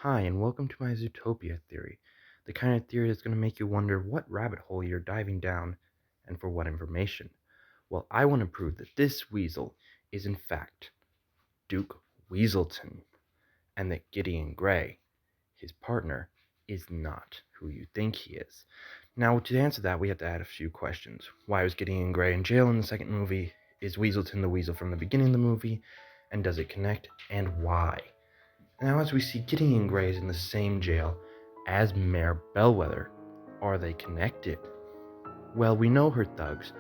Hi, and welcome to my Zootopia theory, the kind of theory that's going to make you wonder what rabbit hole you're diving down and for what information. Well, I want to prove that this weasel is in fact Duke Weaselton, and that Gideon Grey, his partner, is not who you think he is. Now, to answer that, we have to add a few questions. Why was Gideon Grey in jail in the second movie? Is Weaselton the weasel from the beginning of the movie? And does it connect? And why? Now, as we see, Gideon Grey is in the same jail as Mayor Bellwether. Are they connected? Well, we know her thugs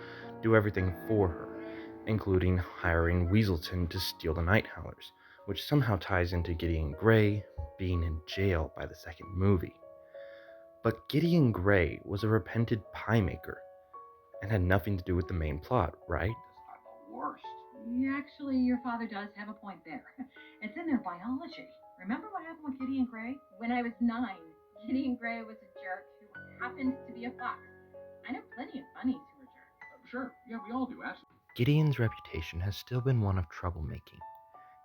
do everything for her, including hiring Weaselton to steal the Night Howlers, which somehow ties into Gideon Grey being in jail by the second movie. But Gideon Grey was a repented pie maker and had nothing to do with the main plot, right? Are the worst. Yeah, actually, your father does have a point there. It's in their biology. Remember what happened with Gideon Grey? When I was 9, Gideon Grey was a jerk who happened to be a fox. I know plenty of bunnies who are jerks. Sure, yeah, we all do, actually. Gideon's reputation has still been one of troublemaking,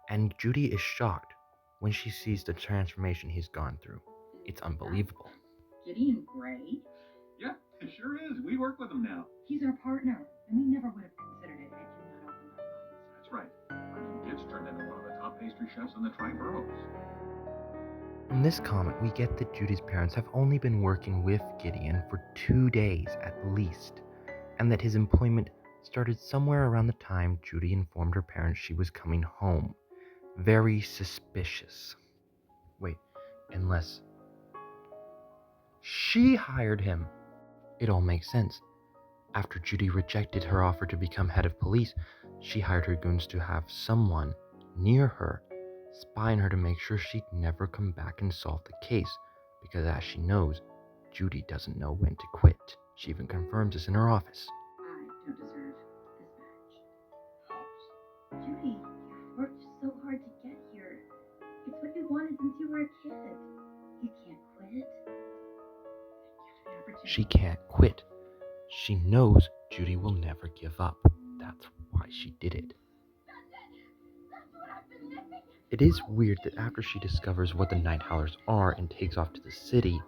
and Judy is shocked when she sees the transformation he's gone through. It's unbelievable. Gideon Grey? Yeah, it sure is. We work with him now. He's our partner, and we never would have considered it had you not opened our minds. That's right. Our new kid's turned into one of the top pastry chefs in the Tri-Boroughs. In this comment, we get that Judy's parents have only been working with Gideon for 2 days at least, and that his employment started somewhere around the time Judy informed her parents she was coming home. Very suspicious. Wait, unless she hired him. It all makes sense. After Judy rejected her offer to become head of police, she hired her goons to have someone near her spy on her to make sure she'd never come back and solve the case, because as she knows, Judy doesn't know when to quit. She even confirms this in her office. I don't deserve this badge. Judy, you've worked so hard to get here. It's what you wanted since you were a kid. You can't quit. She can't quit. She knows Judy will never give up. That's why she did it. It is weird that after she discovers what the Night Howlers are and takes off to the city,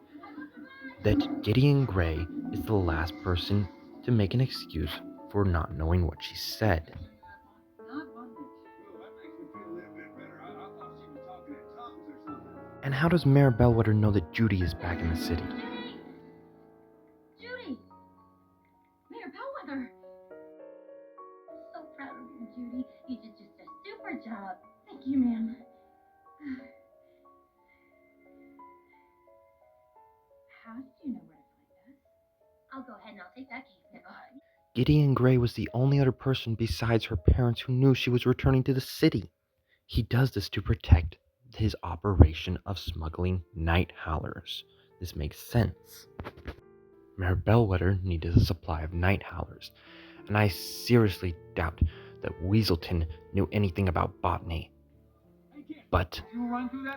that Gideon Grey is the last person to make an excuse for not knowing what she said. And how does Mayor Bellwether know that Judy is back in the city? Judy! Mayor Bellwether! I'm so proud of you, Judy. You did just a super job. Thank you, ma'am. How did you know where to find us? I'll go ahead and I'll take that key. Gideon Grey was the only other person besides her parents who knew she was returning to the city. He does this to protect his operation of smuggling Night Howlers. This makes sense. Mayor Bellwether needed a supply of Night Howlers, and I seriously doubt that Weaselton knew anything about botany. But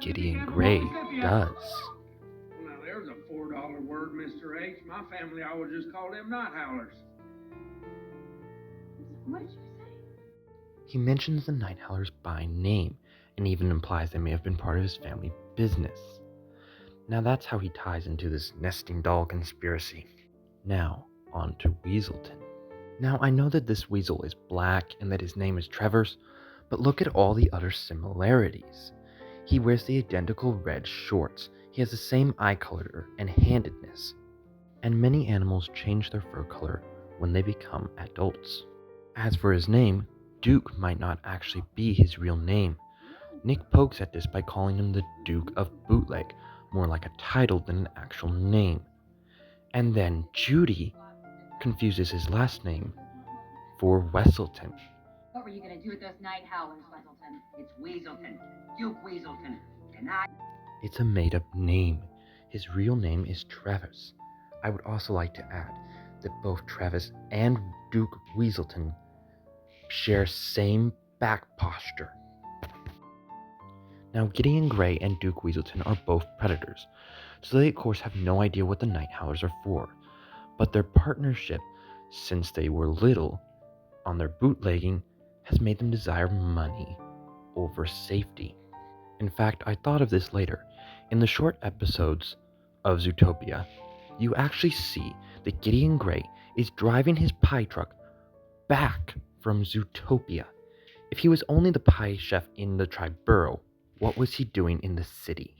Gideon Grey does. Now there's a $4 word, Mr. H. My family always just called them night howlers. What did you say? He mentions the Night Howlers by name, and even implies they may have been part of his family business. Now that's how he ties into this nesting doll conspiracy. Now, on to Weaselton. Now I know that this weasel is black and that his name is Travers, but look at all the other similarities. He wears the identical red shorts, he has the same eye color and handedness, and many animals change their fur color when they become adults. As for his name, Duke might not actually be his real name. Nick pokes at this by calling him the Duke of Bootleg, more like a title than an actual name. And then Judy confuses his last name for Weaselton. What were you going to do with those night howlers, Weaselton? It's Weaselton. Duke Weaselton. And It's a made-up name. His real name is Travis. I would also like to add that both Travis and Duke Weaselton share same back posture. Now, Gideon Grey and Duke Weaselton are both predators, so they of course have no idea what the Night Howlers are for, but their partnership, since they were little, on their bootlegging, has made them desire money over safety. In fact, I thought of this later. In the short episodes of Zootopia, you actually see that Gideon Gray is driving his pie truck back from Zootopia. If he was only the pie chef in the Triborough, what was he doing in the city?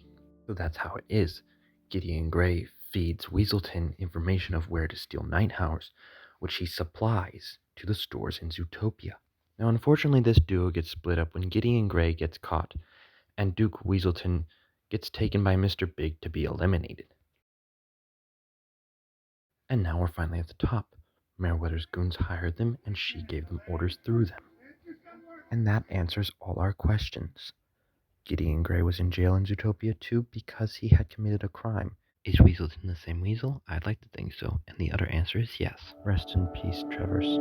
So that's how it is. Gideon Gray feeds Weaselton information of where to steal night owls, which he supplies to the stores in Zootopia. Now, unfortunately, this duo gets split up when Gideon Gray gets caught, and Duke Weaselton gets taken by Mr. Big to be eliminated. And now we're finally at the top. Meriwether's goons hired them, and she gave them orders through them. And that answers all our questions. Gideon Gray was in jail in Zootopia too because he had committed a crime. Is Weaselton the same weasel? I'd like to think so, and the other answer is yes. Rest in peace, Travers.